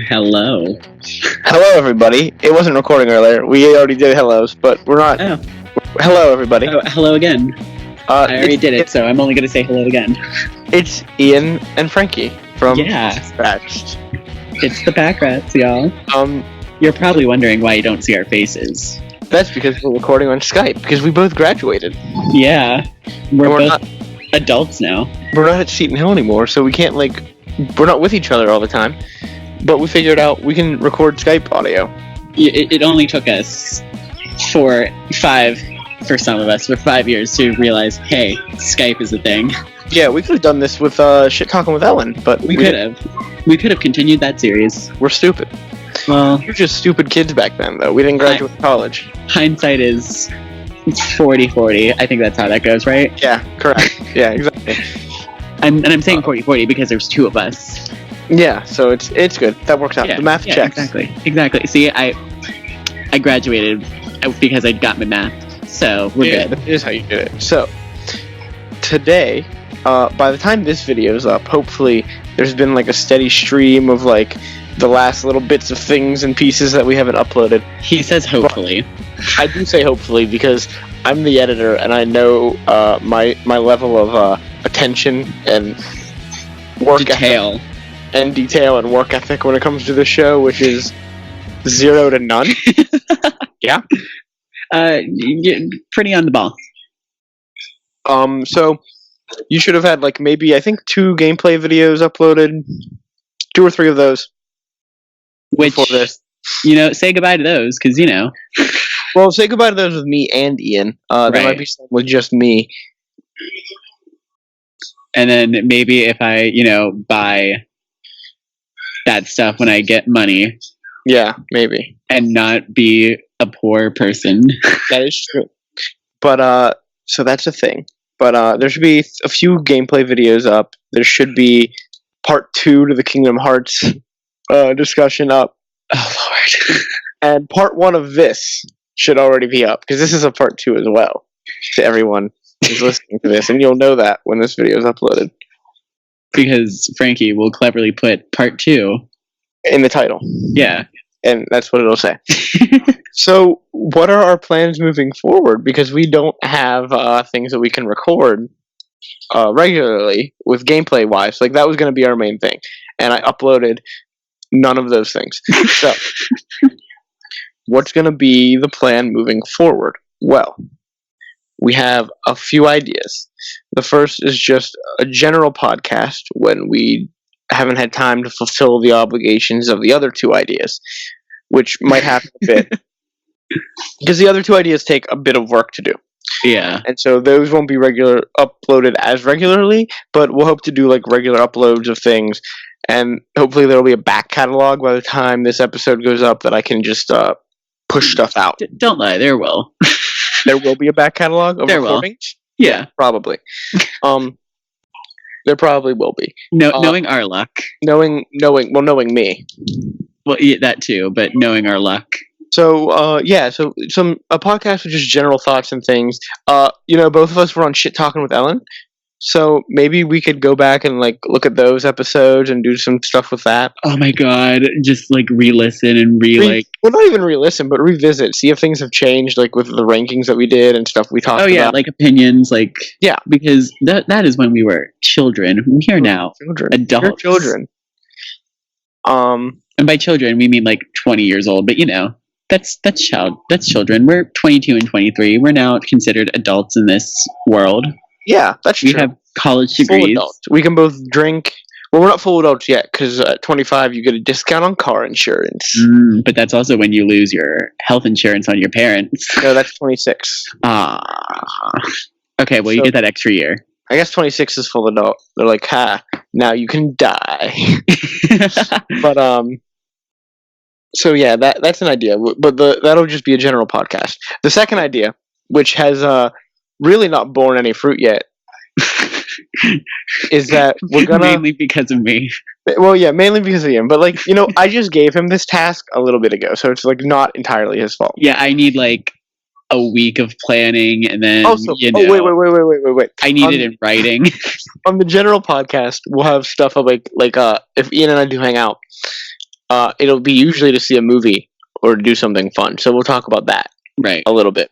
Hello. Hello, everybody. It wasn't recording earlier. We already did hellos, but we're not. Oh. Hello, everybody. Oh, hello again. I already did it, so I'm only going to say hello again. It's Ian and Frankie from PACRats. It's the PACRats, y'all. You're probably wondering why you don't see our faces. That's because we're recording on Skype, because we both graduated. Yeah. We're both adults now. We're not at Seton Hill anymore, so we can't, we're not with each other all the time. But we figured out we can record Skype audio. It only took us for some of us, for 5 years to realize, hey, Skype is a thing. Yeah, we could have done this with Shit Talking with Ellen, but we could have. We could have continued that series. We're stupid. Well, we were just stupid kids back then, though. We didn't graduate college. Hindsight is 40-40. I think that's how that goes, right? Yeah, correct. Yeah, exactly. I'm saying 40-40 because there's two of us. Yeah, so it's good. That works out. Yeah, the math checks. Exactly. See, I graduated because I got my math, so we're good. That is how you did it. So, today, by the time this video is up, hopefully there's been a steady stream of the last little bits of things and pieces that we haven't uploaded. He says hopefully. But I do say hopefully because I'm the editor and I know my level of attention and work detail. Detail and work ethic when it comes to the show, which is 0 to none. Yeah. Pretty on the ball. So you should have had maybe I think 2 gameplay videos uploaded, 2 or 3 of those. Which before this. Say goodbye to those because Well, say goodbye to those with me and Ian. There might be some with just me. And then maybe if I buy that stuff when I get money. Yeah, maybe. And not be a poor person. That is true. But, so that's a thing. But, there should be a few gameplay videos up. There should be part 2 to the Kingdom Hearts, discussion up. Oh, Lord. And part 1 of this should already be up, because this is a part 2 as well, to everyone who's listening to this. And you'll know that when this video is uploaded. Because Frankie will cleverly put part 2 in the title. Yeah. And that's what it'll say. So, what are our plans moving forward? Because we don't have things that we can record regularly with gameplay-wise. That was going to be our main thing. And I uploaded none of those things. So, what's going to be the plan moving forward? Well, we have a few ideas. The first is just a general podcast when we haven't had time to fulfill the obligations of the other 2 ideas, which might happen a bit. Because the other 2 ideas take a bit of work to do. Yeah. And so those won't be uploaded as regularly, but we'll hope to do regular uploads of things. And hopefully there'll be a back catalog by the time this episode goes up that I can just push stuff out. Don't lie, there will. There will be a back catalog of recordings? Yeah. Probably. There probably will be. Knowing our luck. Knowing me. Well, yeah, that too, but knowing our luck. So, so a podcast with just general thoughts and things. Both of us were on Shit Talking with Ellen, so maybe we could go back and look at those episodes and do some stuff with that. Oh my god, just re-listen and well, not even re-listen, but revisit, see if things have changed, with the rankings that we did and stuff we talked about. Oh yeah, opinions, yeah, because that is when we were children. We are now adults. We're children. And by children we mean 20 years old, but that's children. We're 22 and 23. We're now considered adults in this world. Yeah, that's true. We have college degrees. Full adults. We can both drink. Well, we're not full adults yet, because at 25 you get a discount on car insurance. But that's also when you lose your health insurance on your parents. No, that's 26. Okay, well, you get that extra year. I guess 26 is full adult. They're now you can die. But, so yeah, that's an idea. But that'll just be a general podcast. The second idea, which has really not borne any fruit yet, is that we're gonna mainly because of me. Well, yeah, mainly because of him. But I just gave him this task a little bit ago, so it's not entirely his fault. Yeah, I need a week of planning, and then Also, wait. I need it in writing. On the general podcast, we'll have stuff of like if Ian and I do hang out, it'll be usually to see a movie or to do something fun. So we'll talk about that Right. a little bit.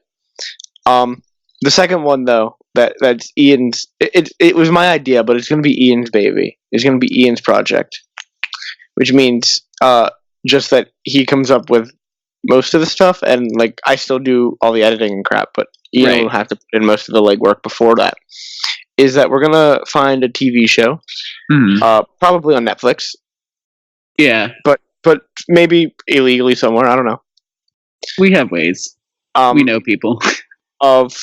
The second one though, that's Ian's. It was my idea, but it's gonna be Ian's baby. It's gonna be Ian's project, which means just that he comes up with most of the stuff, and like I still do all the editing and crap, but Ian will have to put in most of the legwork before that. Is that we're gonna find a TV show, probably on Netflix. Yeah, but maybe illegally somewhere. I don't know. We have ways. We know people. Of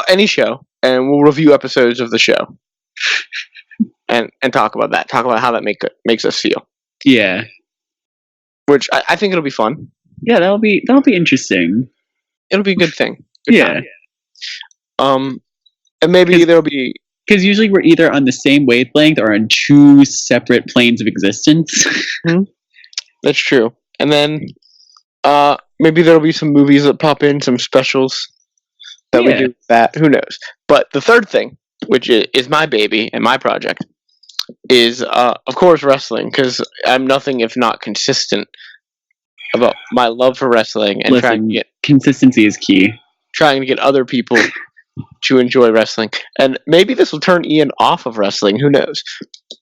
any show, and we'll review episodes of the show, and talk about that. Talk about how that makes us feel. Yeah. Which I think it'll be fun. Yeah, that'll be interesting. It'll be a good thing. Good yeah. Time. And maybe there'll be, because usually we're either on the same wavelength or on two separate planes of existence. That's true. And then maybe there'll be some movies that pop in, some specials that we do that. Who knows? But the third thing, which is my baby and my project, is of course wrestling, because I'm nothing if not consistent about my love for wrestling and trying to get consistency is key. Trying to get other people to enjoy wrestling, and maybe this will turn Ian off of wrestling. Who knows?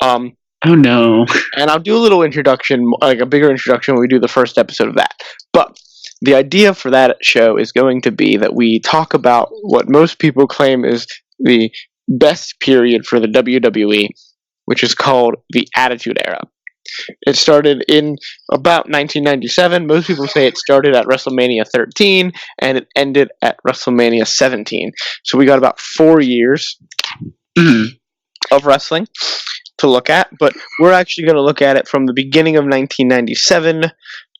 Oh no! And I'll do a little introduction, like a bigger introduction, when we do the first episode of that. But the idea for that show is going to be that we talk about what most people claim is the best period for the WWE, which is called the Attitude Era. It started in about 1997. Most people say it started at WrestleMania 13 and it ended at WrestleMania 17. So we got about 4 years of wrestling to look at, but we're actually going to look at it from the beginning of 1997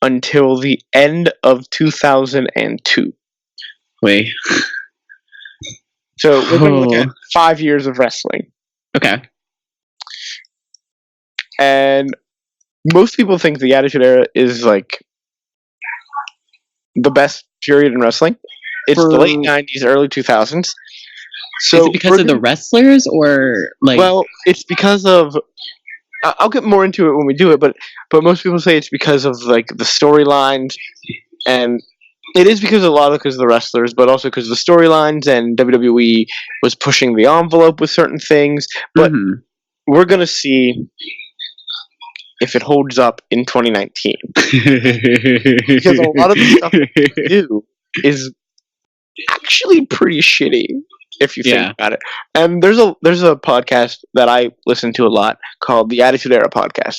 until the end of 2002. Wait. So we're going to look at 5 years of wrestling. Okay. And most people think the Attitude Era is like the best period in wrestling. It's the late 90s, early 2000s. So is it because of the wrestlers, or like? Well, it's because of. I'll get more into it when we do it, but most people say it's because of like the storylines, and it is because of the wrestlers, but also because of the storylines, and WWE was pushing the envelope with certain things. But we're gonna see if it holds up in 2019, because a lot of the stuff we do is actually pretty shitty if you think about it. And there's a podcast that I listen to a lot called the Attitude Era Podcast,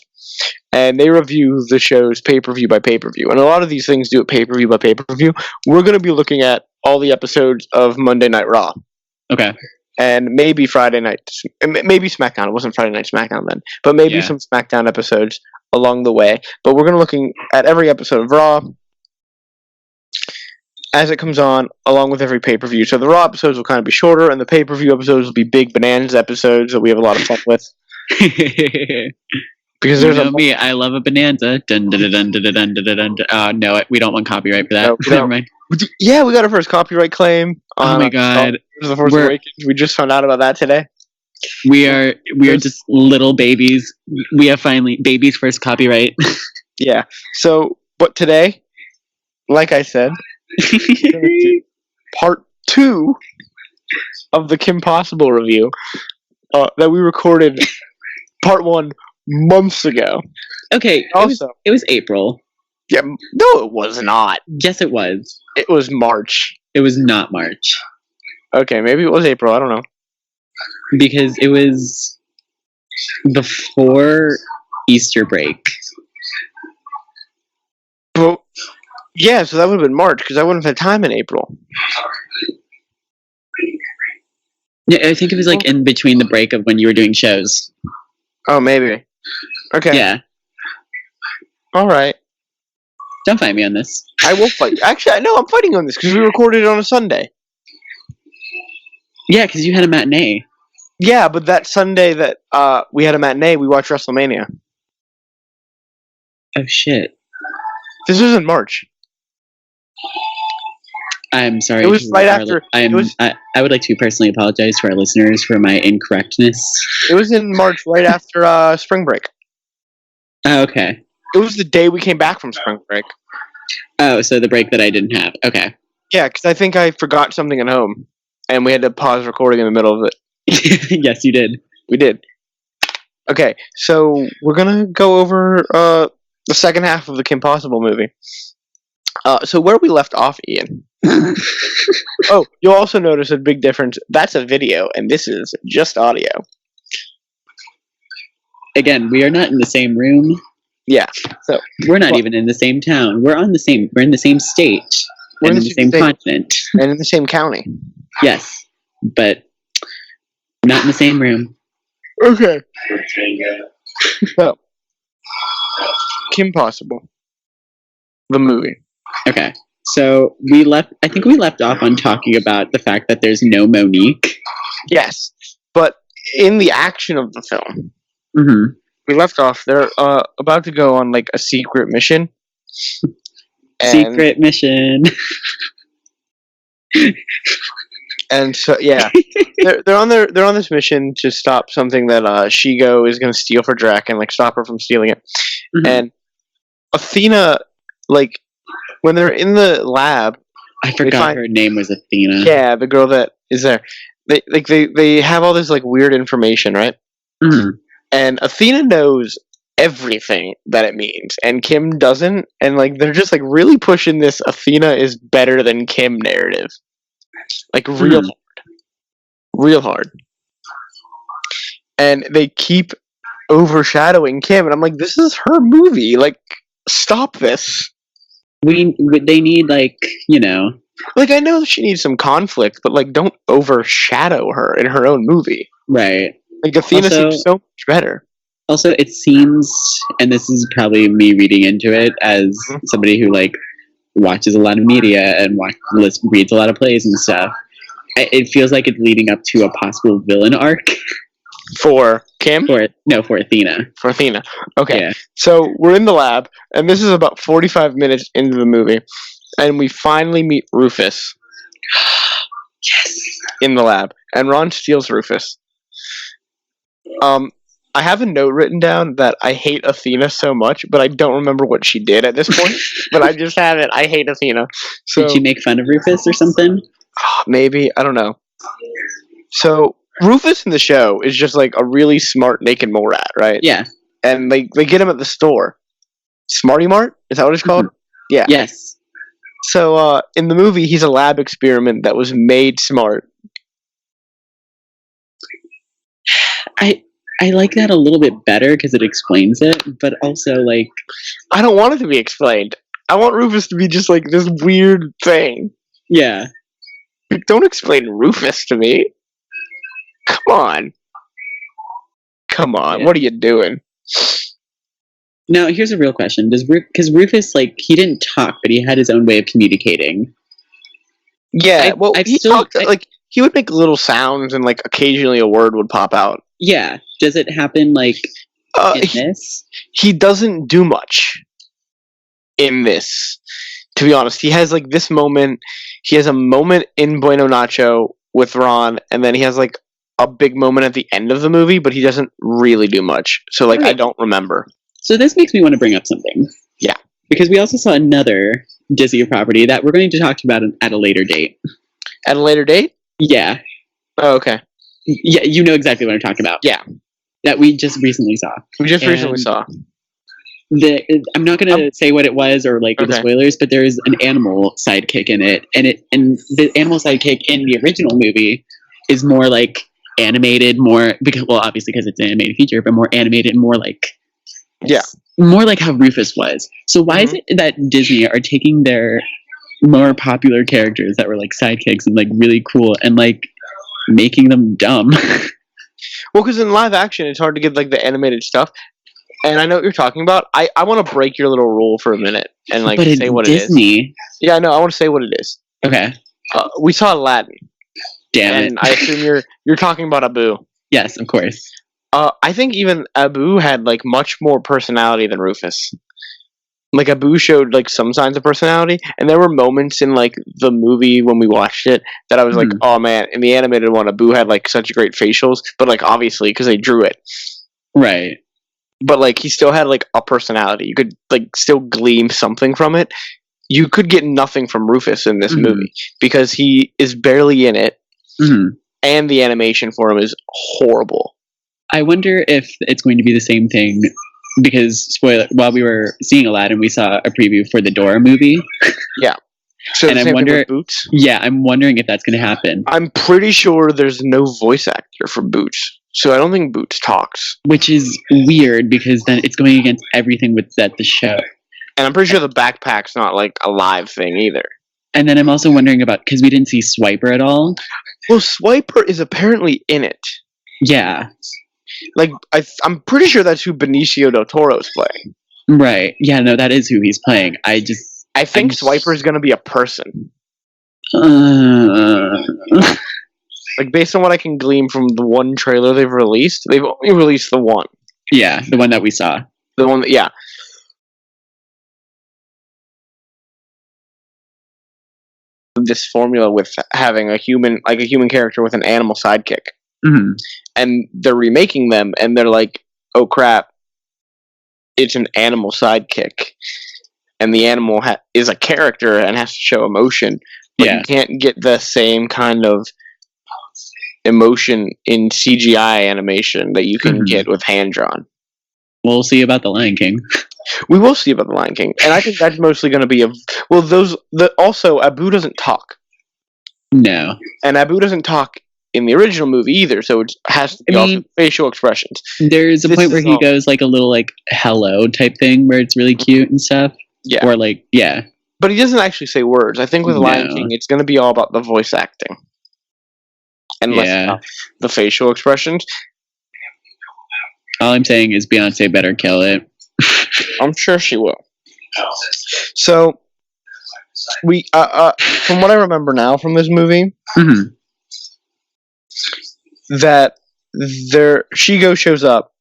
and they review the shows pay-per-view by pay-per-view, and a lot of these things do it pay-per-view by pay-per-view. We're going to be looking at all the episodes of Monday Night Raw. Okay. And maybe Friday night, maybe SmackDown. It wasn't Friday Night SmackDown then, but maybe some SmackDown episodes along the way. But we're going to looking at every episode of Raw as it comes on, along with every pay-per-view. So the Raw episodes will kind of be shorter, and the pay-per-view episodes will be big bonanza episodes that we have a lot of fun with. Because there's me, I love a bonanza. Dun, dun, dun, dun, dun, dun, dun, dun, dun. No, we don't want copyright for that. No, never mind. Yeah, we got our first copyright claim. Oh my god! The Force Awakens. We just found out about that today. We are just little babies. We have finally baby's first copyright. Yeah. So, but today, like I said, part 2 of the Kim Possible review that we recorded part 1 months ago. Okay. Also, it was April. Yeah. No, it was not. Yes, it was. It was March. It was not March. Okay, maybe it was April. I don't know. Because it was before Easter break. Well, yeah, so that would have been March, because I wouldn't have had time in April. Yeah, I think it was like in between the break of when you were doing shows. Oh, maybe. Okay. Yeah. All right. Don't fight me on this. I will fight. Actually, no, I'm fighting on this because we recorded it on a Sunday. Yeah, because you had a matinee. Yeah, but that Sunday that we had a matinee, we watched WrestleMania. Oh, shit. This was in March. I'm sorry. It was right our after. I would like to personally apologize to our listeners for my incorrectness. It was in March, right after spring break. Oh, okay. It was the day we came back from spring break. Oh, so the break that I didn't have. Okay. Yeah, because I think I forgot something at home, and we had to pause recording in the middle of it. Yes, you did. We did. Okay, so we're gonna go over the second half of the Kim Possible movie. So where we left off, Ian. Oh, you'll also notice a big difference. That's a video, and this is just audio. Again, we are not in the same room. Yeah. So we're not even in the same town. We're in the same state. We're in the same continent. And in the same county. Yes. But not in the same room. Okay. So Kim Possible. The movie. Okay. So I think we left off on talking about the fact that there's no Monique. Yes. But in the action of the film, mm-hmm. we left off, they're about to go on like a secret mission. Secret mission. And so yeah, they're on this mission to stop something that Shigo is going to steal for Drac and like stop her from stealing it. Mm-hmm. And Athena, like when they're in the lab, I forgot her name was Athena. Yeah, the girl that is there. They have all this like weird information, right? Mm-hmm. And Athena knows everything that it means, and Kim doesn't. And like they're just like really pushing this Athena is better than Kim narrative, like real hard. And they keep overshadowing Kim, and I'm like, this is her movie. Like, stop this. They need like, you know, like I know she needs some conflict, but like don't overshadow her in her own movie. Right. Like Athena seems so much better. Also, it seems, and this is probably me reading into it as somebody who like watches a lot of media and reads a lot of plays and stuff. It feels like it's leading up to a possible villain arc. For Kim? For Athena. For Athena. Okay. Yeah. So we're in the lab, and this is about 45 minutes into the movie, and we finally meet Rufus. Yes. In the lab, and Ron steals Rufus. I have a note written down that I hate Athena so much, but I don't remember what she did at this point. But I just have it. I hate Athena. So, did she make fun of Rufus or something? Maybe. I don't know. So Rufus in the show is just like a really smart naked mole rat, right? Yeah. And they get him at the store. Smarty Mart? Is that what it's called? Mm-hmm. Yeah. Yes. So in the movie, he's a lab experiment that was made smart. I like that a little bit better because it explains it, but also like I don't want it to be explained. I want Rufus to be just like this weird thing. Yeah. Don't explain Rufus to me. Come on. Yeah. What are you doing? Now, here's a real question. Because Rufus, like, he didn't talk, but he had his own way of communicating. Yeah, he would make little sounds and, like, occasionally a word would pop out. Yeah. Does it happen, like, in this? He doesn't do much in this, to be honest. He has, like, this moment. He has a moment in Bueno Nacho with Ron, and then he has, like, a big moment at the end of the movie, but he doesn't really do much. So, like, okay. I don't remember. So this makes me want to bring up something. Yeah. Because we also saw another Disney property that we're going to talk about at a later date. At a later date? Yeah. Oh, okay. Yeah, you know exactly what I'm talking about. Yeah. That we just recently saw. Recently saw. I'm not going to say what it was or like the spoilers, but there's an animal sidekick in it. And the animal sidekick in the original movie is more like animated, obviously because it's an animated feature, but more animated, more like more like how Rufus was. So why is it that Disney are taking their more popular characters that were like sidekicks and like really cool and like making them dumb? Well, because in live action, it's hard to get like the animated stuff. And I know what you're talking about. I want to break your little rule for a minute and like say what Disney. It is. Yeah, I know. I want to say what it is. Okay. We saw Aladdin. Damn it! And I assume you're talking about Abu. Yes, of course. I think even Abu had like much more personality than Rufus. Like Abu showed like some signs of personality, and there were moments in like the movie when we watched it that I was like, oh man, in the animated one, Abu had like such great facials, but like obviously because they drew it, right? But like he still had like a personality. You could like still glean something from it. You could get nothing from Rufus in this movie because he is barely in it, and the animation for him is horrible. I wonder if it's going to be the same thing. Because while we were seeing Aladdin, we saw a preview for the Dora movie. Yeah. So and I'm wondering, Boots? Yeah, I'm wondering if that's going to happen. I'm pretty sure there's no voice actor for Boots, so I don't think Boots talks. Which is weird because then it's going against everything with the show. And I'm pretty sure the backpack's not like a live thing either. And then I'm also wondering about because we didn't see Swiper at all. Well, Swiper is apparently in it. Yeah. Like, I'm pretty sure that's who Benicio del Toro's playing. Right. Yeah, no, that is who he's playing. I think Swiper is going to be a person. Like, based on what I can glean from the one trailer they've only released the one. Yeah, the one that we saw. The one that, yeah. This formula with having a human character with an animal sidekick. And they're remaking them, and they're like, oh crap, it's an animal sidekick. And the animal is a character and has to show emotion. But you can't get the same kind of emotion in CGI animation that you can get with hand-drawn. We'll see about The Lion King. We will see about The Lion King. And I think that's mostly going to be also, Abu doesn't talk. No. And Abu doesn't talk in the original movie either, so it has to be also facial expressions. There's a point where he goes like a little like hello type thing where it's really cute and stuff. Yeah. Or like, yeah. But he doesn't actually say words. I think with Lion King, it's going to be all about the voice acting. And less about the facial expressions. All I'm saying is Beyonce better kill it. I'm sure she will. So, we, from what I remember now from this movie, that Shigo shows up,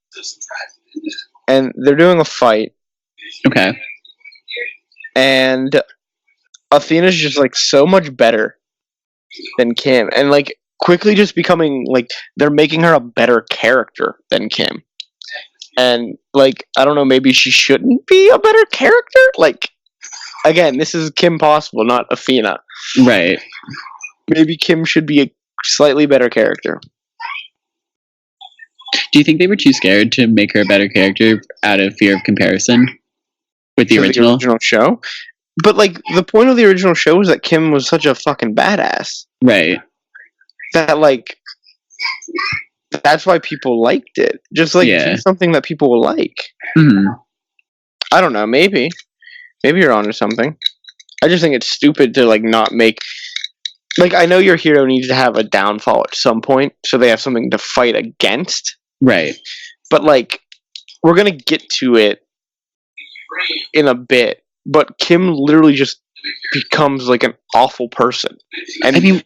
and they're doing a fight. Okay. And Athena's just like so much better than Kim, and like quickly just becoming like they're making her a better character than Kim. And like I don't know, maybe she shouldn't be a better character. Like again, this is Kim Possible, not Athena. Right. Maybe Kim should be a slightly better character. Do you think they were too scared to make her a better character out of fear of comparison with the original show? But like the point of the original show was that Kim was such a fucking badass. Right. That like that's why people liked it. Just like do something that people will like. I don't know, maybe you're onto something. I just think it's stupid to like not make like I know your hero needs to have a downfall at some point so they have something to fight against. Right. But like we're going to get to it in a bit, but Kim literally just becomes like an awful person. And I mean,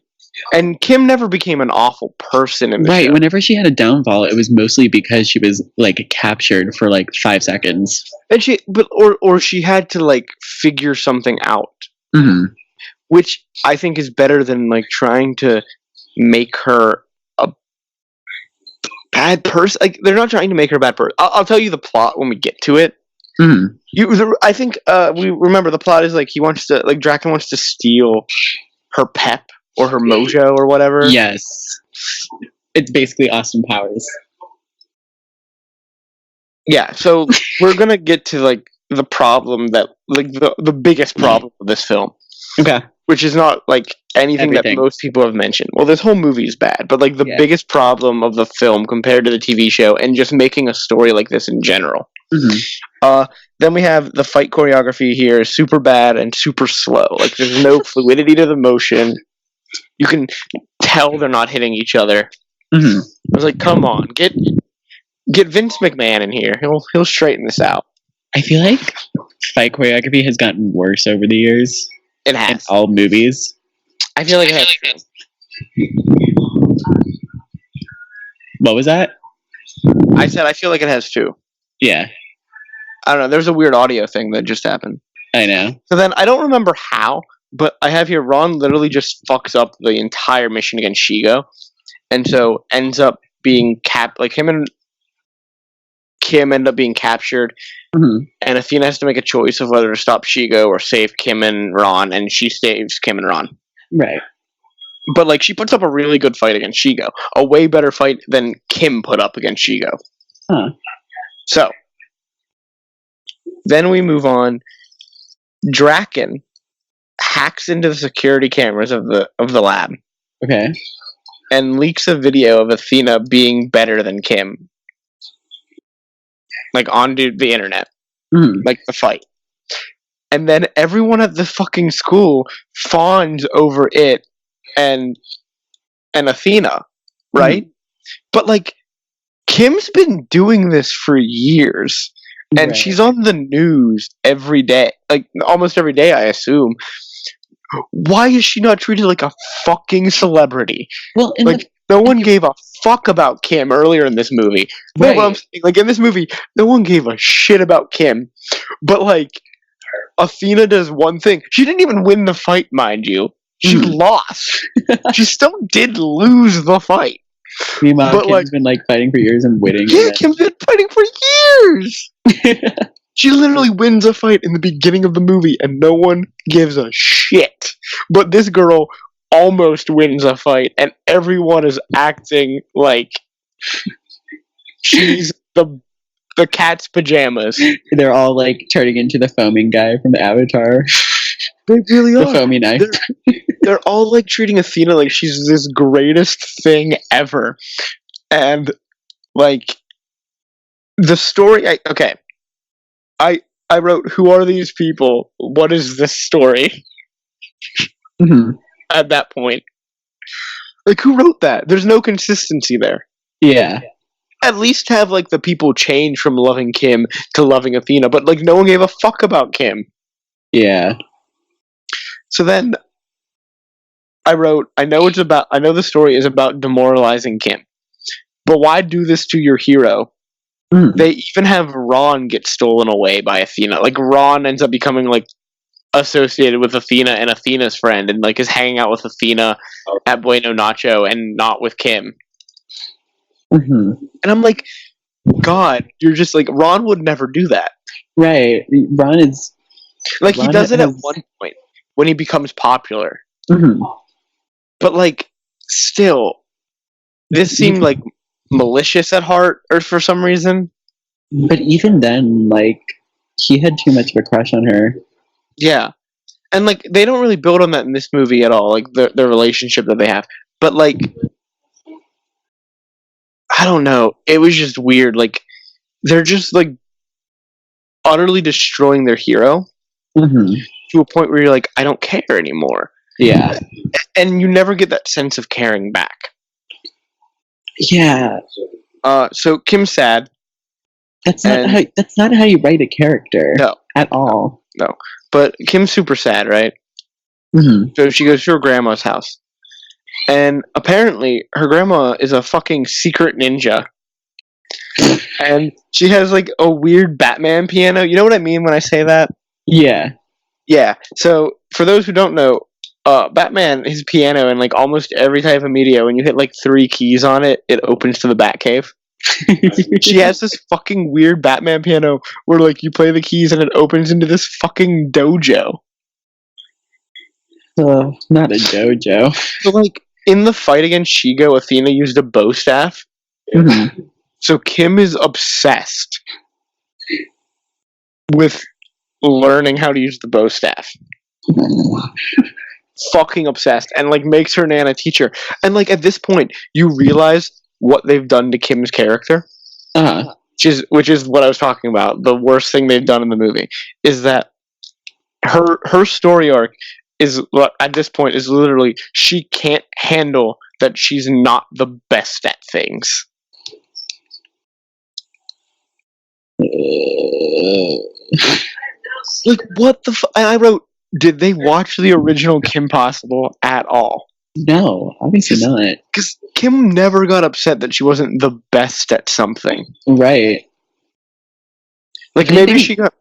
and Kim never became an awful person in the show. Whenever she had a downfall, it was mostly because she was like captured for like 5 seconds. And or she had to like figure something out. Which I think is better than like trying to make her a bad person. Like they're not trying to make her a bad person. I'll tell you the plot when we get to it. I think we remember the plot is like Draken wants to steal her pep or her mojo or whatever. Yes, it's basically Austin Powers. Yeah, so we're gonna get to like the problem that like the biggest problem of this film. Okay. Which is not like anything that most people have mentioned. Well, this whole movie is bad, but like the biggest problem of the film compared to the TV show and just making a story like this in general. Then we have the fight choreography here is super bad and super slow. Like there's no fluidity to the motion. You can tell they're not hitting each other. I was like, come on, get Vince McMahon in here. He'll straighten this out. I feel like fight choreography has gotten worse over the years. It has. In all movies. I feel like it has. What was that? I said I feel like it has too. Yeah. I don't know. There's a weird audio thing that just happened. I know. So then I don't remember how, but I have here Ron literally just fucks up the entire mission against Shigo, and so ends up being him and Kim end up being captured, and Athena has to make a choice of whether to stop Shigo or save Kim and Ron, and she saves Kim and Ron. Right. But like she puts up a really good fight against Shigo, a way better fight than Kim put up against Shigo. Huh. So then we move on. Draken hacks into the security cameras of the lab. Okay. And leaks a video of Athena being better than Kim. Like onto the internet. Like the fight. And then everyone at the fucking school fawns over it and Athena, right? But like Kim's been doing this for years. And she's on the news every day. Like almost every day, I assume. Why is she not treated like a fucking celebrity? Well, no one gave a fuck about Kim earlier in this movie. Right. What I'm saying, like in this movie, no one gave a shit about Kim. But like, Athena does one thing. She didn't even win the fight, mind you. She lost. She still did lose the fight. Meanwhile, Kim's been like fighting for years and winning. Yeah, Kim's been fighting for years. She literally wins a fight in the beginning of the movie, and no one gives a shit. But this girl almost wins a fight, and everyone is acting like she's the cat's pajamas. They're all like turning into the foaming guy from Avatar. They really are. The foamy knife. They're all like treating Athena like she's this greatest thing ever, and like the story. I wrote, who are these people? What is this story? At that point. Like, who wrote that? There's no consistency there. Yeah. At least have, like, the people change from loving Kim to loving Athena, but, like, no one gave a fuck about Kim. Yeah. So then, I wrote, I know the story is about demoralizing Kim, but why do this to your hero? They even have Ron get stolen away by Athena. Like, Ron ends up becoming, like, associated with Athena and Athena's friend, and, like, is hanging out with Athena at Bueno Nacho and not with Kim. And I'm like, God, you're just, like, Ron would never do that. Right. Ron is... Like, he does it at one point, when he becomes popular. But, like, still, this seemed, like, malicious at heart, or for some reason. But even then, like, he had too much of a crush on her. Yeah. And, like, they don't really build on that in this movie at all, like, the relationship that they have. But, like, I don't know. It was just weird. Like, they're just, like, utterly destroying their hero to a point where you're like, I don't care anymore. Yeah. And you never get that sense of caring back. Yeah. So Kim's sad. That's not how you write a character. No. At all. No. But Kim's super sad, right? So she goes to her grandma's house. And apparently her grandma is a fucking secret ninja. And she has like a weird Batman piano. You know what I mean when I say that? Yeah. Yeah. So for those who don't know, Batman, his piano, in like almost every type of media, when you hit like 3 keys on it, it opens to the Batcave. She has this fucking weird Batman piano where like you play the keys and it opens into this fucking dojo. Not a dojo. So like in the fight against Shigo, Athena used a bow staff. So Kim is obsessed with learning how to use the bow staff. Fucking obsessed, and like makes her Nana teach her. And like at this point you realize what they've done to Kim's character, which is what I was talking about. The worst thing they've done in the movie is that her story arc is at this point is literally she can't handle that she's not the best at things. Like what the and I wrote, did they watch the original Kim Possible at all? No, obviously not. Because Kim never got upset that she wasn't the best at something. Right. Like, maybe she got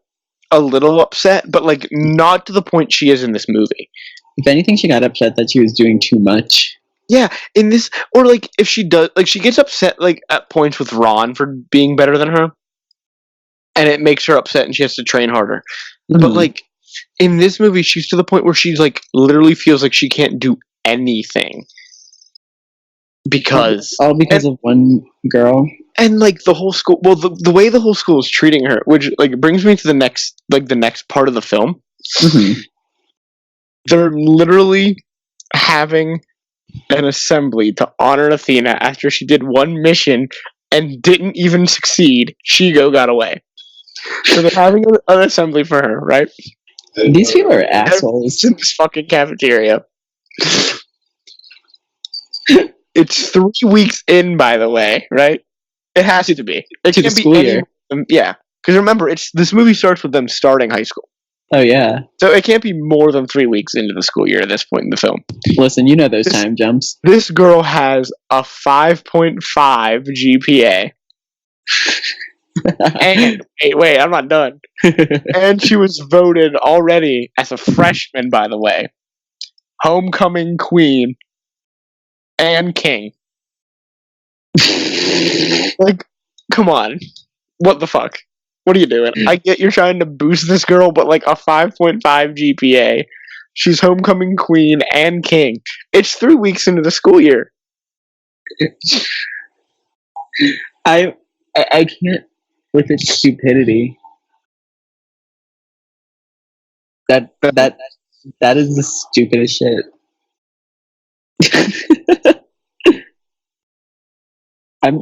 a little upset, but, like, not to the point she is in this movie. If anything, she got upset that she was doing too much. Yeah, in this, or, like, if she does, like, she gets upset, like, at points with Ron for being better than her, and it makes her upset and she has to train harder. Mm-hmm. But, like, in this movie, she's to the point where she's, like, literally feels like she can't do anything. Because... All because of one girl? And, like, the whole school... Well, the way the whole school is treating her, which, like, brings me to the next part of the film. Mm-hmm. They're literally having an assembly to honor Athena after she did one mission and didn't even succeed. Shigo got away. So they're having an assembly for her, right? These people are assholes. In this fucking cafeteria. It's 3 weeks in, by the way, right? It has to be. It to the school year. Yeah, because remember, this movie starts with them starting high school. Oh, yeah. So it can't be more than 3 weeks into the school year at this point in the film. Listen, you know those time jumps. This girl has a 5.5 GPA. And, wait, I'm not done. And she was voted already as a freshman, by the way. Homecoming queen and king. Like, come on. What the fuck? What are you doing? I get you're trying to boost this girl, but like a 5.5 GPA. She's homecoming queen and king. It's 3 weeks into the school year. I can't with its stupidity. That is the stupidest shit. I'm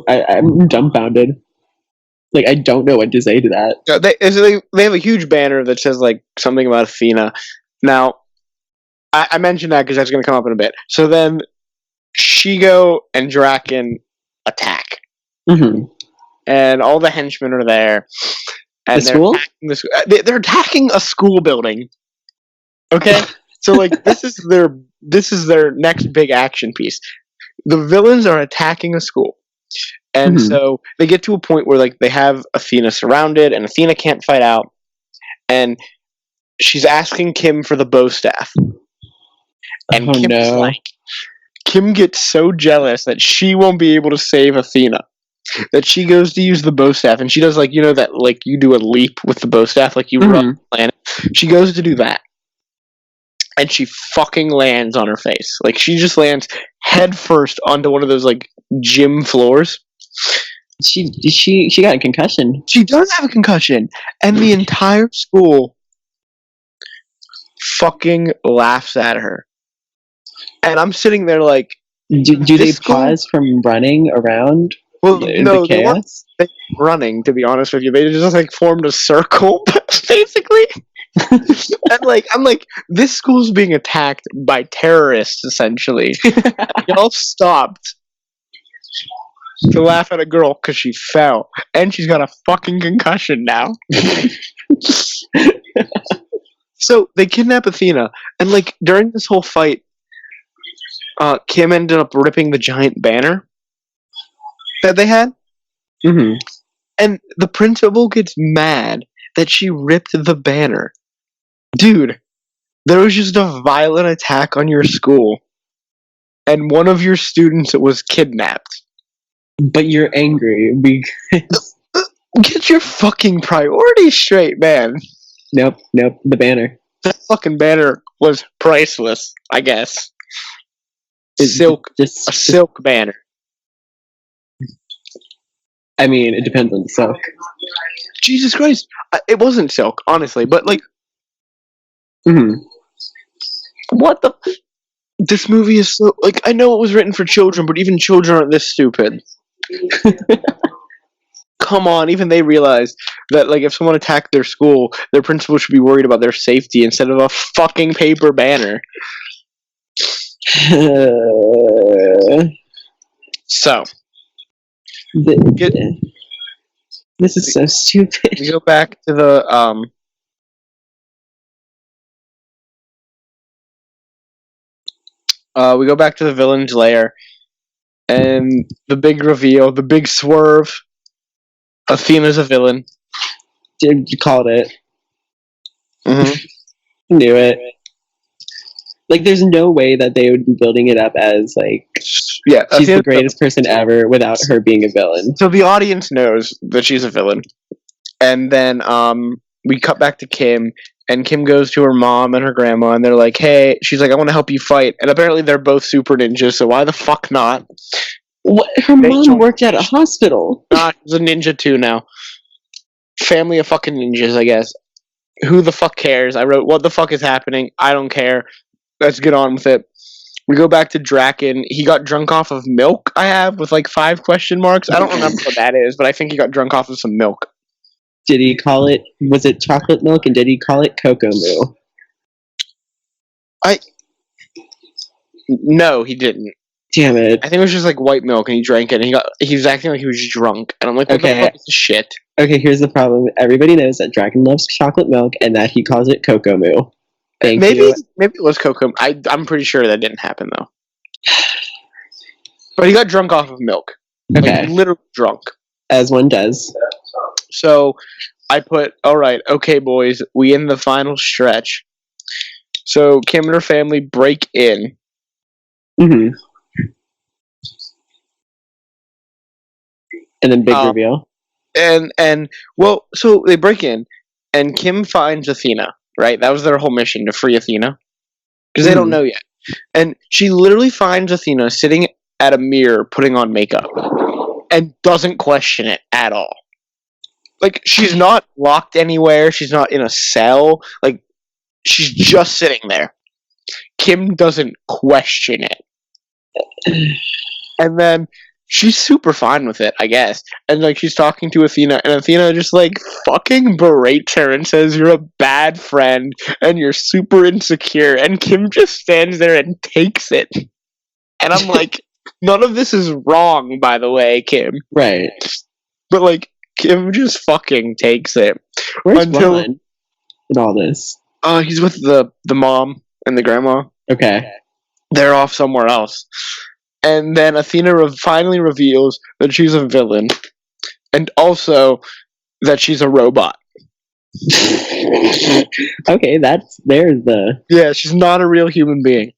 dumbfounded. Like, I don't know what to say to that. They have a huge banner that says like something about Athena. Now, I mentioned that because that's going to come up in a bit. So then, Shigo and Draken attack. Mm-hmm. And all the henchmen are there. And they're attacking a school building. Okay? So like this is their next big action piece. The villains are attacking a school. And so they get to a point where like they have Athena surrounded and Athena can't fight out. And she's asking Kim for the bow staff. And Kim gets so jealous that she won't be able to save Athena. That she goes to use the bow staff, and she does like, you know, that like you do a leap with the bow staff, like you run the planet. She goes to do that, and she fucking lands on her face. Like she just lands head first onto one of those like gym floors. She got a concussion. She does have a concussion, and the entire school fucking laughs at her. And I'm sitting there like, do they pause from running around? Well, no, they weren't running, to be honest with you. They just like formed a circle, basically. And like, I'm like, this school's being attacked by terrorists, essentially. Y'all stopped to laugh at a girl because she fell, and she's got a fucking concussion now. So they kidnap Athena, and like during this whole fight, Kim ended up ripping the giant banner that they had. Mm-hmm. And the principal gets mad that she ripped the banner. Dude, there was just a violent attack on your school, and one of your students was kidnapped. But you're angry because... Get your fucking priorities straight, man. Nope, the banner. That fucking banner was priceless, I guess. A silk banner. I mean, it depends on the silk. Jesus Christ. It wasn't silk, honestly, but like... What the... This movie is so... Like, I know it was written for children, but even children aren't this stupid. Come on, even they realize that, like, if someone attacked their school, their principal should be worried about their safety instead of a fucking paper banner. So... This is so stupid. We go back to the villain's lair, and the big reveal, the big swerve. Athena's a villain. You called it. Mm-hmm. Knew it. Like, there's no way that they would be building it up as, like, she's the greatest person ever without her being a villain. So the audience knows that she's a villain. And then we cut back to Kim, and Kim goes to her mom and her grandma, and they're like, hey, she's like, I want to help you fight. And apparently they're both super ninjas, so why the fuck not? What? Her mom worked at a hospital. She's a ninja too now. Family of fucking ninjas, I guess. Who the fuck cares? I wrote, what the fuck is happening? I don't care. Let's get on with it. We go back to Draken. He got drunk off of milk, I have, with like 5 question marks. I don't remember what that is, but I think he got drunk off of some milk. Did he call it, was it chocolate milk, and did he call it cocoa moo? No, he didn't. Damn it. I think it was just like white milk, and he drank it, and he was acting like he was drunk. And I'm like, what the fuck is this shit? Okay, here's the problem. Everybody knows that Draken loves chocolate milk, and that he calls it cocoa moo. Maybe it was cocoa. I'm pretty sure that didn't happen though. But he got drunk off of milk. Okay. Like, literally drunk. As one does. So I put, all right, okay, boys, we in the final stretch. So Kim and her family break in. Mm-hmm. And then big reveal. And well, so they break in, and Kim finds Athena. Right, that was their whole mission, to free Athena, because they don't know yet. And she literally finds Athena sitting at a mirror putting on makeup, and doesn't question it at all. Like, she's not locked anywhere. She's not in a cell. Like, she's just sitting there. Kim doesn't question it. And then she's super fine with it, I guess. And, like, she's talking to Athena, and Athena just, like, fucking berates her and says, you're a bad friend, and you're super insecure. And Kim just stands there and takes it. And I'm like, none of this is wrong, by the way, Kim. Right. But, like, Kim just fucking takes it. Where's Ron in all this? He's with the mom and the grandma. Okay. They're off somewhere else. And then Athena finally reveals that she's a villain, and also that she's a robot. Okay, there's the... Yeah, she's not a real human being.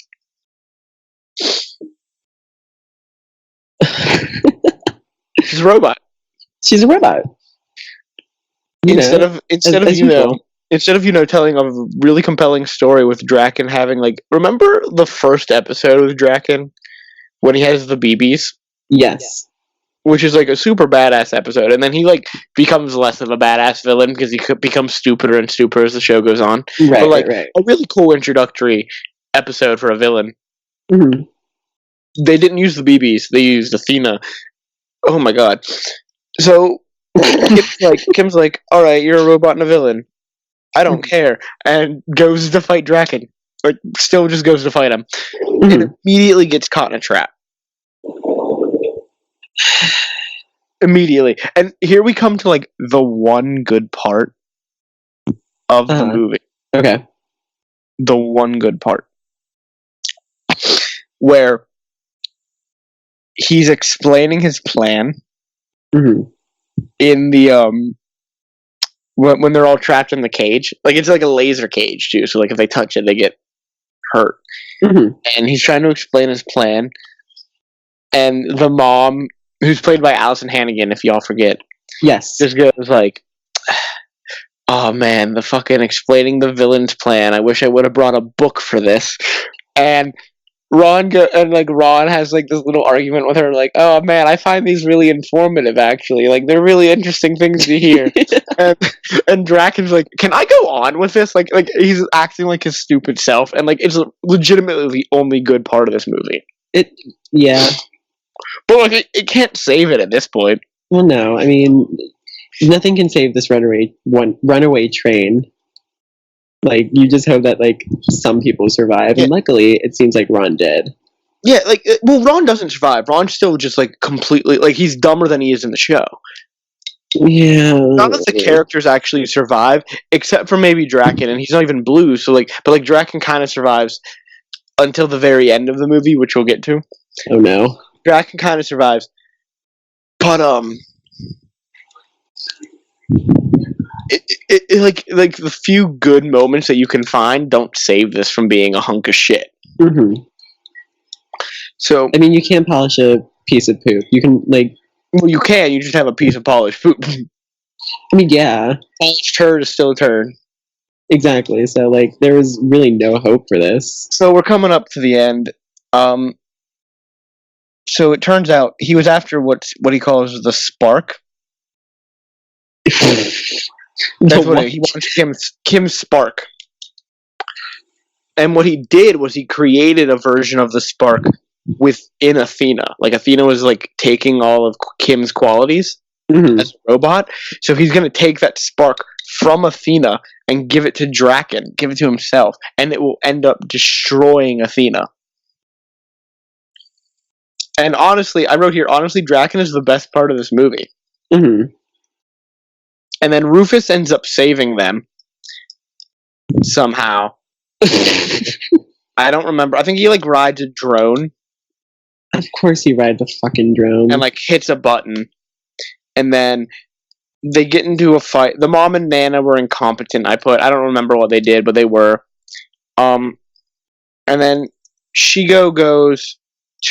She's a robot. She's a robot. Instead of telling a really compelling story with Draken having, like, remember the first episode with Draken? When he has the BBs? Yes. Which is, like, a super badass episode. And then he, like, becomes less of a badass villain because he becomes stupider and stupider as the show goes on. Right, but, like, right. a really cool introductory episode for a villain. Mm-hmm. They didn't use the BBs. They used Athena. Oh, my God. So, Kim's like, all right, you're a robot and a villain. I don't care. And goes to fight Draken. Like, still just goes to fight him. Mm-hmm. And immediately gets caught in a trap. Immediately. And here we come to, like, the one good part of the movie. Okay. The one good part. Where he's explaining his plan in the, when they're all trapped in the cage. Like, it's like a laser cage, too. So, like, if they touch it, they get hurt. Mm-hmm. And he's trying to explain his plan. And the mom, who's played by Allison Hannigan, if y'all forget. Yes. Just goes like, oh man, the fucking explaining the villain's plan. I wish I would have brought a book for this. And Ron has like this little argument with her, like, oh man, I find these really informative actually. Like, they're really interesting things to hear. and Draken's like, can I go on with this? Like he's acting like his stupid self, and like it's legitimately the only good part of this movie. Yeah. But like it can't save it at this point. Well, no, I mean, nothing can save this runaway train. Like, you just hope that, like, some people survive, and luckily, it seems like Ron did. Yeah, like, well, Ron doesn't survive. Ron's still just, like, completely, like, he's dumber than he is in the show. Yeah. None of the characters actually survive, except for maybe Draken, and he's not even blue, so, like, but, like, Draken kind of survives until the very end of the movie, which we'll get to. Oh, no. Draken kind of survives. But, like the few good moments that you can find don't save this from being a hunk of shit. Mm-hmm. So I mean, you can't polish a piece of poop. You can well, you can. You just have a piece of polished poop. I mean, yeah, Polished turd is still a turd. exactly. So there was really no hope for this. So we're coming up to the end. So it turns out he was after what he calls the spark. That's what he wants. Kim's spark. And what he did was he created a version of the spark within Athena. Like Athena was taking all of Kim's qualities as a robot. So he's going to take that spark from Athena and give it to Draken, give it to himself, and it will end up destroying Athena. And honestly, I wrote here, Draken is the best part of this movie. Mm-hmm. And then Rufus ends up saving them somehow. I don't remember. I think he rides a drone. Of course he rides a fucking drone. And hits a button. And then they get into a fight. The mom and Nana were incompetent. I don't remember what they did, but they were. And then Shigo goes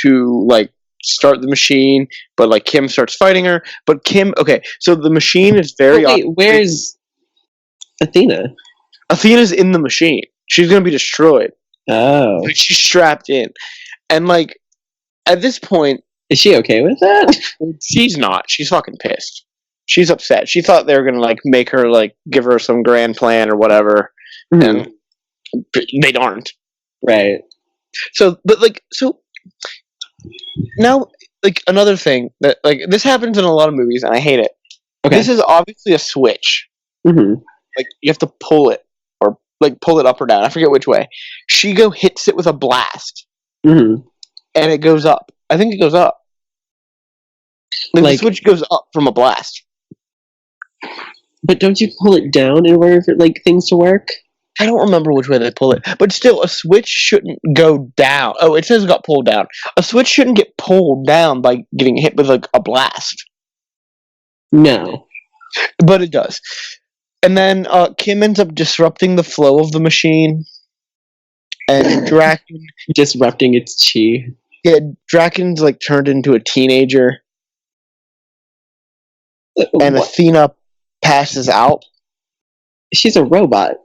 to start the machine, but Kim starts fighting her. But Kim, okay, so the machine is very. Wait, where's Athena? Athena's in the machine. She's gonna be destroyed. Oh, she's strapped in, and at this point, is she okay with that? She's not. She's fucking pissed. She's upset. She thought they were gonna make her give her some grand plan or whatever, and they aren't. Right. So, but so now, another thing that this happens in a lot of movies, and I hate it. Okay. This is obviously a switch. Mm-hmm. You have to pull it, or pull it up or down. I forget which way. Shigo hits it with a blast, and it goes up. I think it goes up. The switch goes up from a blast. But don't you pull it down in order for things to work? I don't remember which way they pull it, but still, a switch shouldn't go down. Oh, it says it got pulled down. A switch shouldn't get pulled down by getting hit with a blast. No, but it does. And then Kim ends up disrupting the flow of the machine, and Draken disrupting its chi. Yeah, Draken's turned into a teenager, and what? Athena passes out. She's a robot.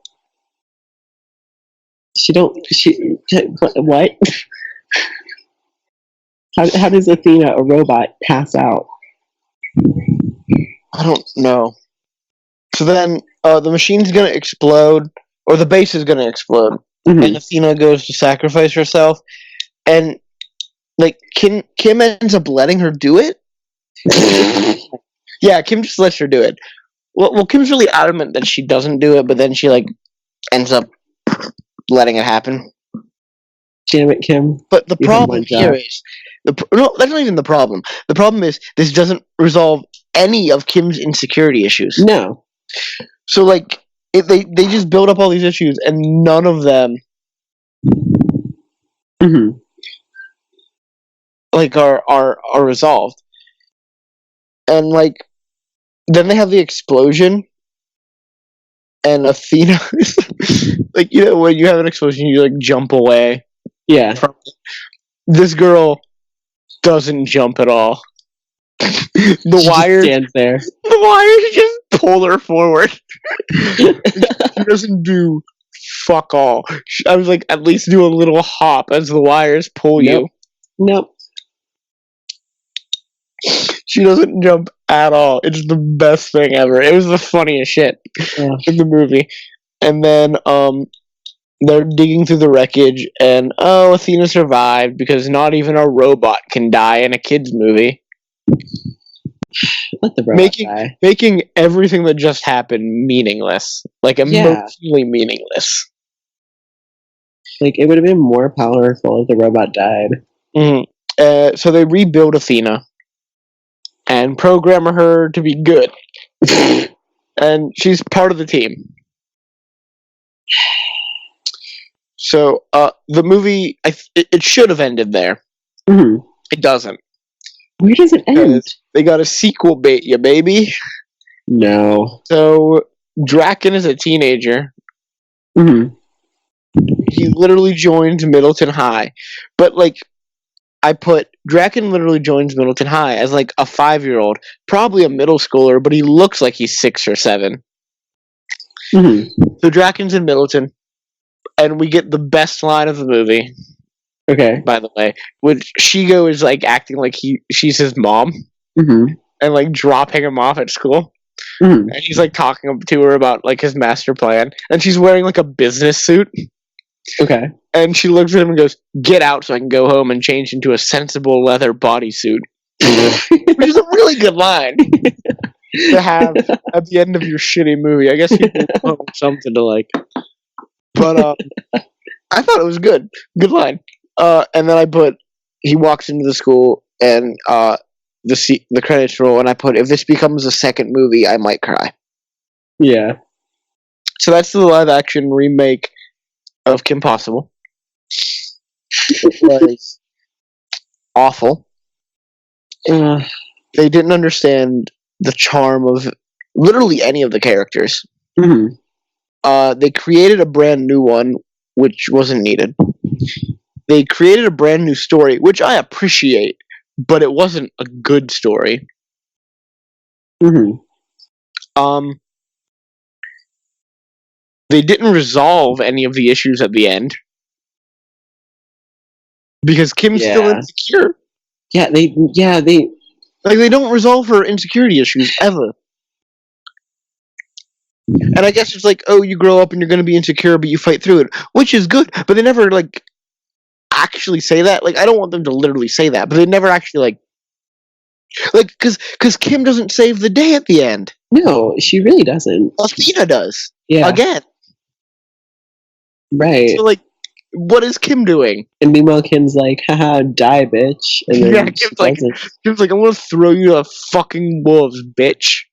What? How does Athena, a robot, pass out? I don't know. So then the machine's gonna explode, or the base is gonna explode, and Athena goes to sacrifice herself, and Kim ends up letting her do it. Yeah, Kim just lets her do it. Well, Kim's really adamant that she doesn't do it, but then she ends up letting it happen. Damn it, Kim! But the problem here is no, that's not even the problem. The problem is this doesn't resolve any of Kim's insecurity issues. No. So they just build up all these issues, and none of them are resolved. And then they have the explosion, and Athena when you have an explosion, you jump away. Yeah. This girl doesn't jump at all. The wires stands there. The wires just pull her forward. She doesn't do fuck all. I was at least do a little hop as the wires pull you. Nope. She doesn't jump at all. It's the best thing ever. It was the funniest shit in the movie. And then they're digging through the wreckage, and Athena survived because not even a robot can die in a kids movie. Let the robot die. Making everything that just happened meaningless, emotionally meaningless. It would have been more powerful if the robot died. Mm-hmm. So they rebuild Athena and program her to be good, and she's part of the team. So the movie, it should have ended there. Mm-hmm. It doesn't. Where does it end? They got a sequel bait you, baby. No. So Draken is a teenager. Mm-hmm. He literally joins Middleton High. But, like, I put Draken literally joins Middleton High as, like, a 5-year-old, probably a middle schooler, but he looks like he's 6 or 7. Mm-hmm. So Draken's in Middleton, and we get the best line of the movie, Okay. by the way, which Shigo is, like, acting like she's his mom, Mm-hmm. and, like, dropping him off at school. Mm-hmm. And he's, like, talking to her about, like, his master plan. And she's wearing, like, a business suit. Okay. And she looks at him and goes, "Get out so I can go home and change into a sensible leather bodysuit." Which is a really good line to have at the end of your shitty movie. I guess people want something to like. But I thought it was good. Good line. And then I put, he walks into the school and the credits roll, and I put, if this becomes a second movie, I might cry. Yeah. So that's the live action remake of Kim Possible. It was awful. They didn't understand the charm of literally any of the characters. Mm-hmm. They created a brand new one, which wasn't needed. They created a brand new story, which I appreciate, but it wasn't a good story. Mm-hmm. They didn't resolve any of the issues at the end. Because Kim's still insecure. They like, they don't resolve her insecurity issues ever. And I guess it's like, oh, you grow up and you're gonna be insecure, but you fight through it, which is good. But they never like actually say that. Like, I don't want them to literally say that, but they never actually like because Kim doesn't save the day at the end. No, she really doesn't. Athena does. Yeah. Again. Right. So like, what is Kim doing? And meanwhile, Kim's like, haha, die, bitch. And then Kim's like, I'm gonna throw you to the fucking wolves, bitch.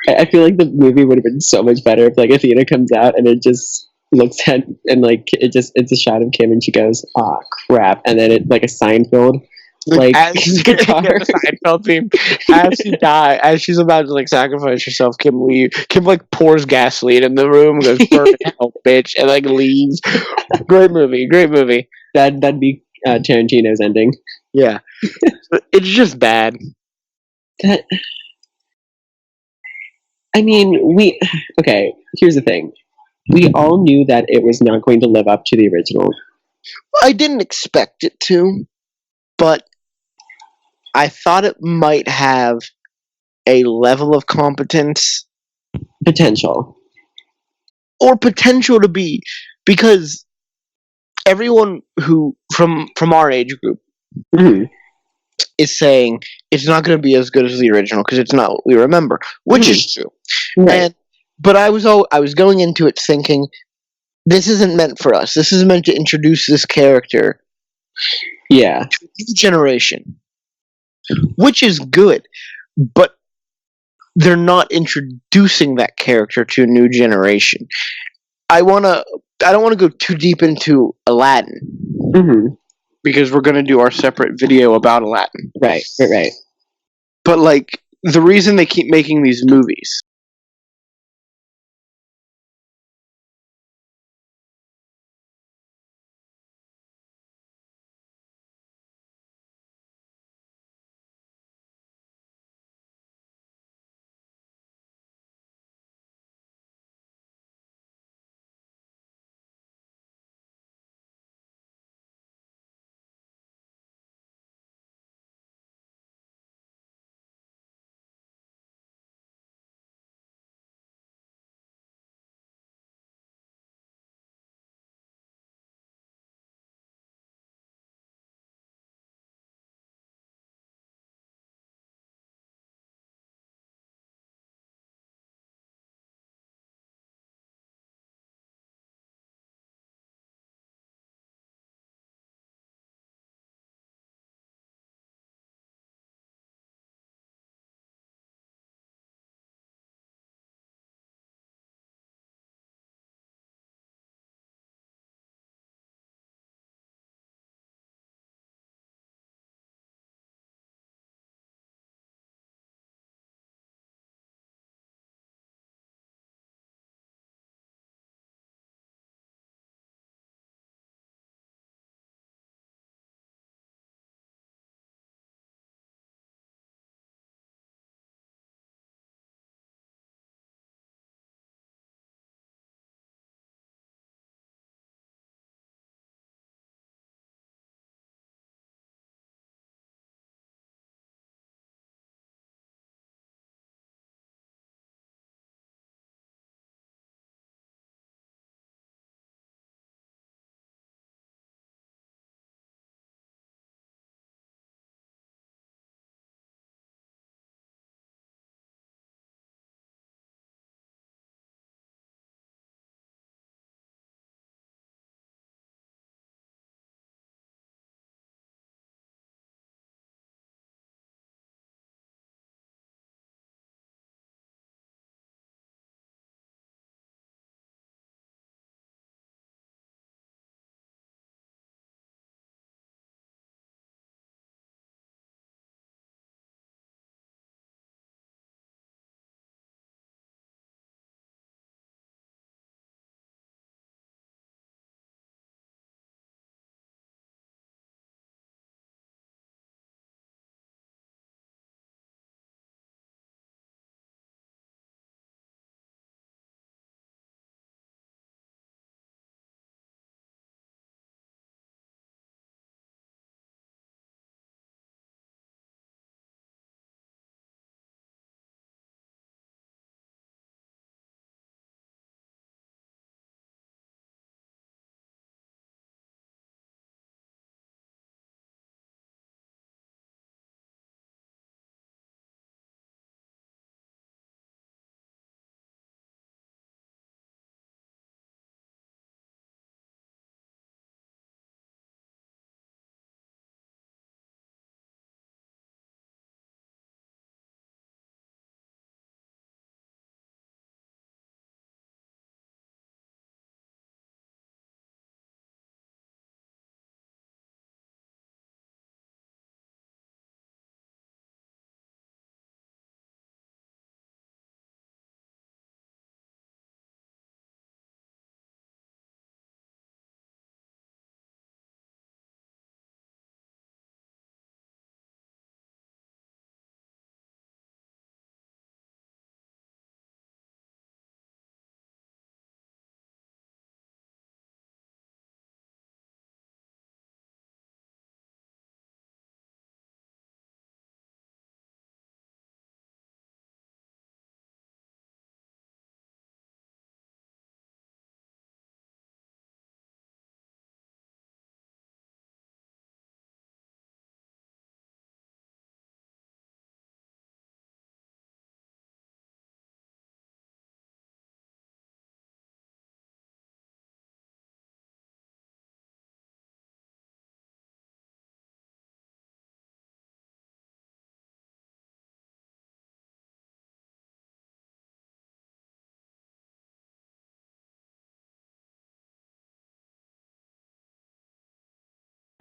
I feel like the movie would have been so much better if like Athena comes out and it just looks at and like it's a shot of Kim and she goes, "Ah, crap," and then it like a Seinfeld like as guitar. the Seinfeld theme, as she's about to like sacrifice herself, Kim like pours gasoline in the room, goes, "Burn in hell, bitch," and like leaves. Great movie. That'd be Tarantino's ending. Yeah, it's just bad. I mean, here's the thing. We all knew that it was not going to live up to the original. I didn't expect it to, but I thought it might have a level of competence. Potential to be, because everyone who from our age group mm-hmm. is saying it's not going to be as good as the original because it's not what we remember, which is true. Right. But I was going into it thinking, this isn't meant for us. This is meant to introduce this character, to a new generation, which is good. But they're not introducing that character to a new generation. I don't want to go too deep into Aladdin. Mm-hmm. Because we're going to do our separate video about Aladdin. Right. But, like, the reason they keep making these movies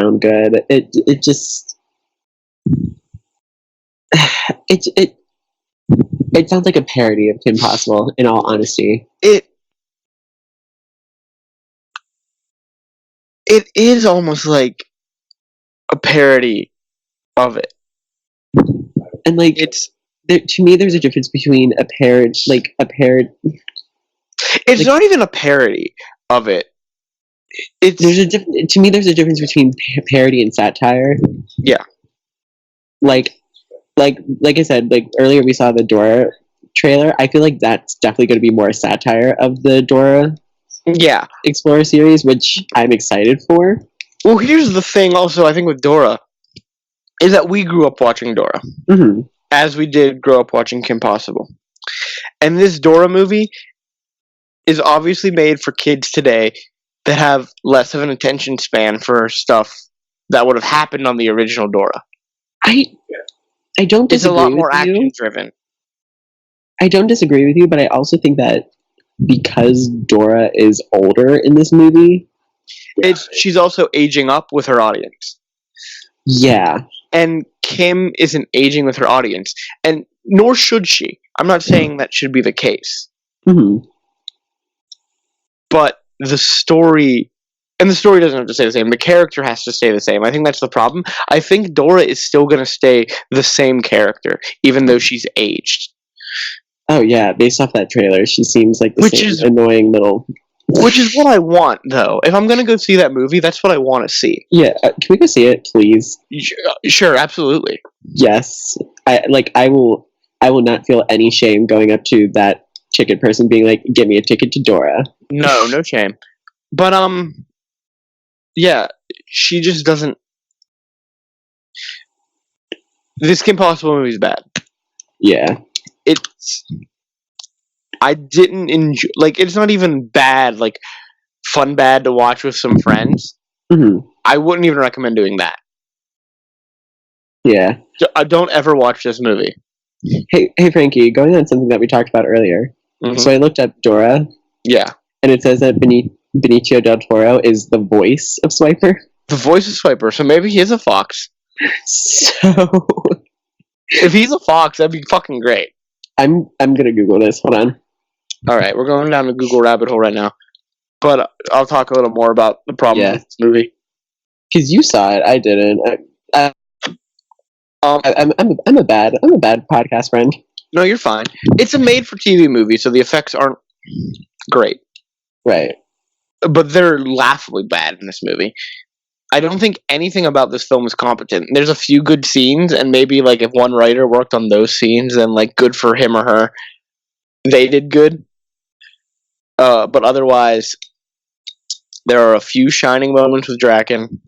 sound good. It just it sounds like a parody of Kim Possible. In all honesty, It is almost like a parody of it. and like to me, there's a difference between a parody. It's not even a parody of it. To me, there's a difference between parody and satire. Yeah. Like I said, like earlier we saw the Dora trailer. I feel like that's definitely going to be more a satire of the Dora Explorer series, which I'm excited for. Well, here's the thing also, I think, with Dora, is that we grew up watching Dora. Mm-hmm. As we did grow up watching Kim Possible. And this Dora movie is obviously made for kids today that have less of an attention span for stuff that would have happened on the original Dora. I don't disagree. It's a lot more action driven. I don't disagree with you, but I also think that because Dora is older in this movie, she's also aging up with her audience. Yeah. And Kim isn't aging with her audience, and nor should she. I'm not saying that should be the case. Mm-hmm. But the story doesn't have to stay the same. The character has to stay the same. I think that's the problem. I think Dora is still going to stay the same character, even though she's aged. Oh yeah, based off that trailer, she seems like annoying little... Which is what I want, though. If I'm going to go see that movie, that's what I want to see. Yeah, can we go see it, please? Sure, absolutely. Yes. I will not feel any shame going up to that ticket person being like, give me a ticket to Dora. No shame. But, yeah, she just doesn't... This Kim Possible movie is bad. Yeah. I didn't enjoy... Like, it's not even bad, like, fun bad to watch with some friends. Mm-hmm. I wouldn't even recommend doing that. Yeah. I don't ever watch this movie. Hey, Frankie, going on something that we talked about earlier. Mm-hmm. So I looked up Dora. Yeah. And it says that Benicio del Toro is the voice of Swiper. The voice of Swiper, so maybe he is a fox. So... If he's a fox, that'd be fucking great. I'm gonna Google this. Hold on. Alright, we're going down the Google rabbit hole right now. But I'll talk a little more about the problem with this movie. Because you saw it, I didn't. I'm a bad podcast friend. No, you're fine. It's a made-for-TV movie, so the effects aren't great. Right. But they're laughably bad in this movie. I don't think anything about this film is competent. There's a few good scenes, and maybe like if one writer worked on those scenes, then like good for him or her. They did good. But otherwise, there are a few shining moments with Draken.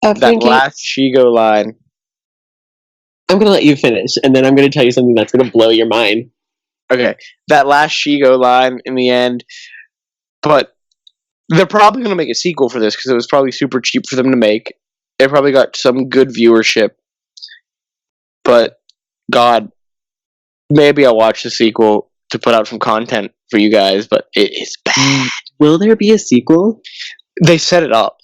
That last Shigo line. I'm going to let you finish, and then I'm going to tell you something that's going to blow your mind. Okay. That last Shigo line in the end. But they're probably going to make a sequel for this because it was probably super cheap for them to make. They probably got some good viewership. But, God, maybe I'll watch the sequel to put out some content for you guys, but it is bad. Will there be a sequel? They set it up.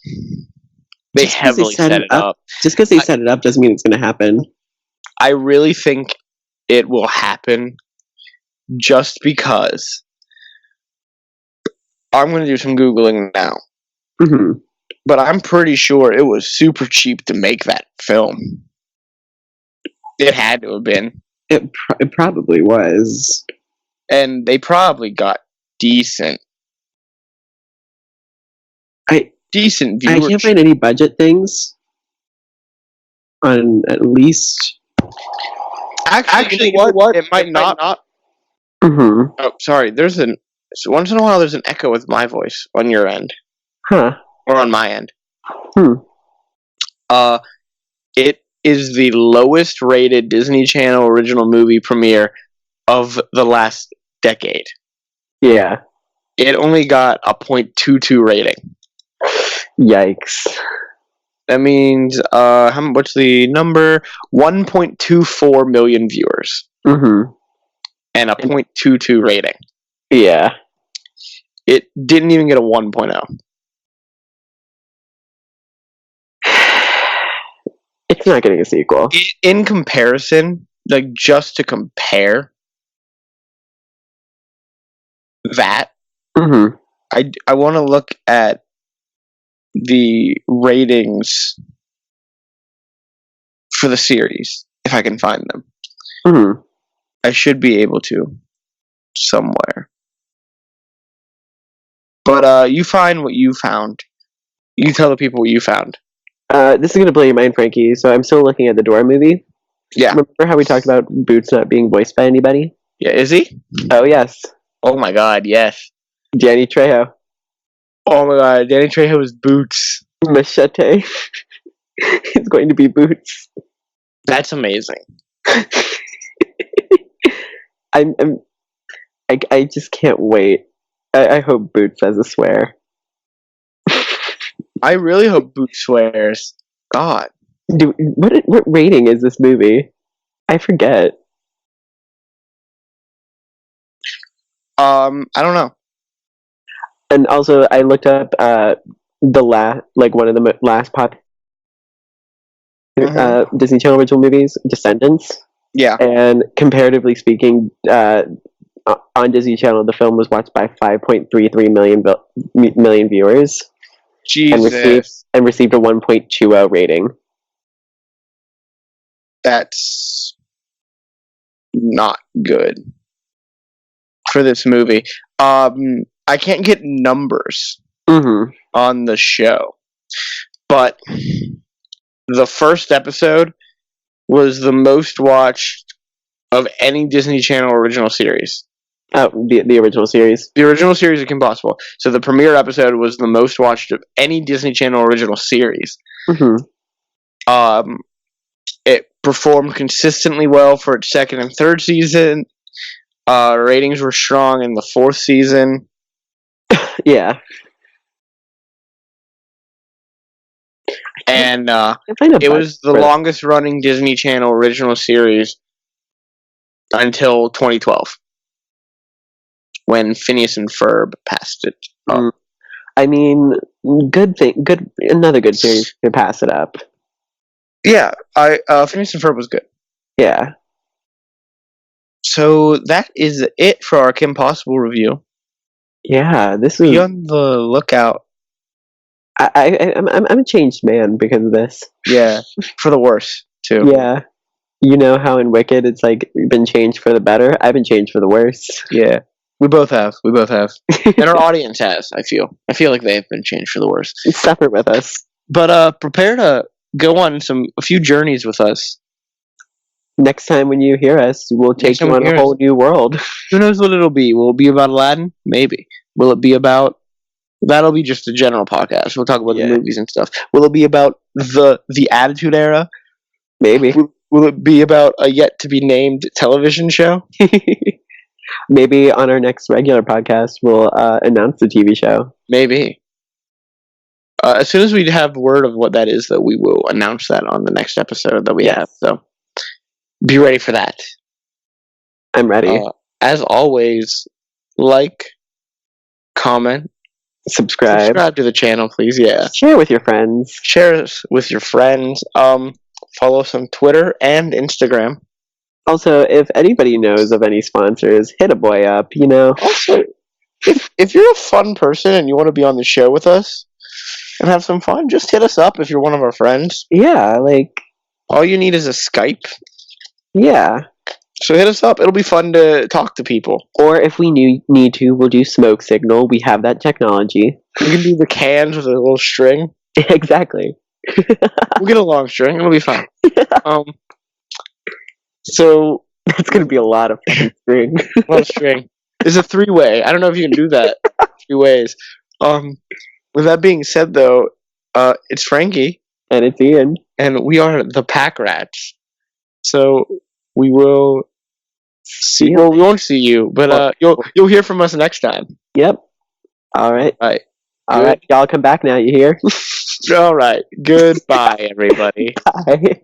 They heavily set it up. Just because they set it up doesn't mean it's going to happen. I really think it will happen just because I'm going to do some Googling now. Mm-hmm. But I'm pretty sure it was super cheap to make that film. It had to have been. It probably was. And they probably got decent viewership. I can't find any budget things on at least... Actually, what? It might not. Mm-hmm. Oh, sorry. Once in a while, there's an echo with my voice on your end. Huh. Or on my end. It is the lowest rated Disney Channel original movie premiere of the last decade. Yeah. It only got a 0.22 rating. Yikes. That means, what's the number? 1.24 million viewers. Mm-hmm. And a 0.22 rating. Yeah. It didn't even get a 1.0. It's not getting a sequel. In comparison, like just to compare that, Mm-hmm. I want to look at the ratings for the series if I can find them. Mm-hmm. I should be able to somewhere. But you find what you found. You tell the people what you found. This is gonna blow your mind, Frankie. So I'm still looking at the Dora movie. Yeah. Remember how we talked about Boots not being voiced by anybody? Yeah, is he? Oh yes, Oh my god, yes. Danny Trejo. Oh my god, Danny Trejo is Boots. Machete is going to be Boots. That's amazing. I just can't wait. I hope Boots has a swear. I really hope Boots swears. God. What rating is this movie? I forget. I don't know. And also, I looked up one of the last Disney Channel original movies, Descendants. Yeah. And comparatively speaking, on Disney Channel, the film was watched by 5.33 million viewers. Jesus. And received a 1.20 rating. That's not good for this movie. I can't get numbers on the show, but the first episode was the most watched of any Disney Channel original series. Oh, the original series. The original series of Kim Possible. So the premiere episode was the most watched of any Disney Channel original series. It performed consistently well for its second and third season. Ratings were strong in the fourth season. Yeah. And it was the longest running Disney Channel original series until 2012. When Phineas and Ferb passed it up. I mean, another good series to pass it up. Yeah, Phineas and Ferb was good. Yeah. So that is it for our Kim Possible review. Yeah, this is. Be on the lookout. I'm a changed man because of this. Yeah, for the worse too. Yeah, you know how in Wicked it's like been changed for the better. I've been changed for the worse. Yeah. We both have. And our audience has, I feel like they've been changed for the worse. Suffer with us. But prepare to go on a few journeys with us. Next time when you hear us, we'll take you on a whole new world. Who knows what it'll be? Will it be about Aladdin? Maybe. Will it be about... That'll be just a general podcast. We'll talk about the movies and stuff. Will it be about the Attitude Era? Maybe. Will it be about a yet-to-be-named television show? Maybe on our next regular podcast, we'll announce the TV show. Maybe. As soon as we have word of what that is, though, we will announce that on the next episode that we have. So be ready for that. I'm ready. As always, like, comment, subscribe to the channel, please. Yeah. Share with your friends. Share us with your friends. Follow us on Twitter and Instagram. Also, if anybody knows of any sponsors, hit a boy up, Also, if you're a fun person and you want to be on the show with us and have some fun, just hit us up if you're one of our friends. Yeah, all you need is a Skype. Yeah. So hit us up. It'll be fun to talk to people. Or if we need to, we'll do smoke signal. We have that technology. We can do the cans with a little string. Exactly. We'll get a long string. It'll be fun. So that's gonna be a lot of string. A lot of string. It's a 3-way. I don't know if you can do that 3 ways. With that being said, though, it's Frankie and it's Ian, and we are the PACRats. So we will see. Well, we won't see you, but you'll hear from us next time. Yep. All right. All right. All right. Y'all come back now. You hear? All right. Goodbye, everybody. Bye.